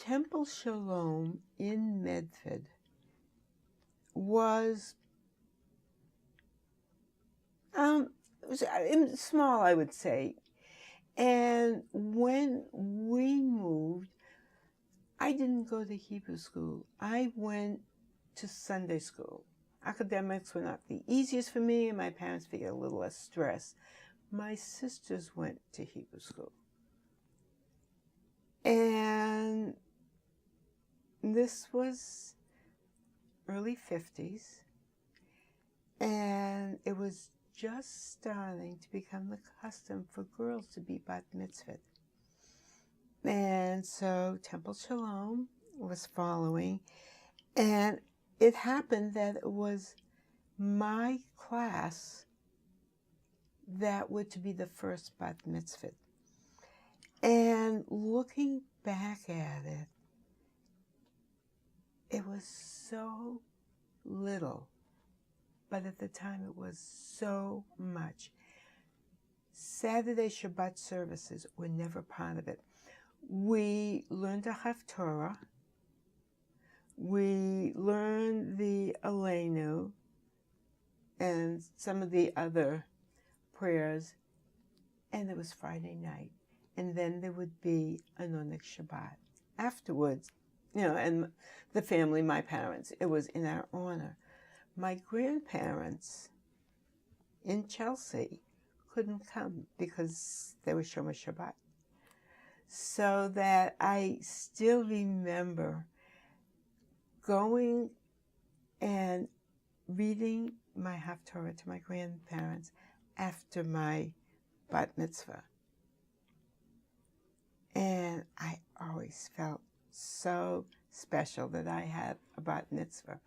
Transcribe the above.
Temple Shalom in Medford was, it was small, I would say. And when we moved, I didn't go to Hebrew school. I went to Sunday school. Academics were not the easiest for me, and my parents figured a little less stress. My sisters went to Hebrew school. And this was early 50s, and it was just starting to become the custom for girls to be bat mitzvah. And so Temple Shalom was following, and it happened that it was my class that were to be the first bat mitzvah. And looking back at it, it was so little, but at the time it was so much. Saturday Shabbat services were never part of it. We learned a Haftorah. We learned the Aleinu and some of the other prayers, and it was Friday night. And then there would be a Nonek Shabbat. Afterwards, and the family, my parents, it was in our honor. My grandparents in Chelsea couldn't come because they were Shomer Shabbat. So that I still remember going and reading my Haftorah to my grandparents after my bat mitzvah. And I always felt so special that I had a bat mitzvah.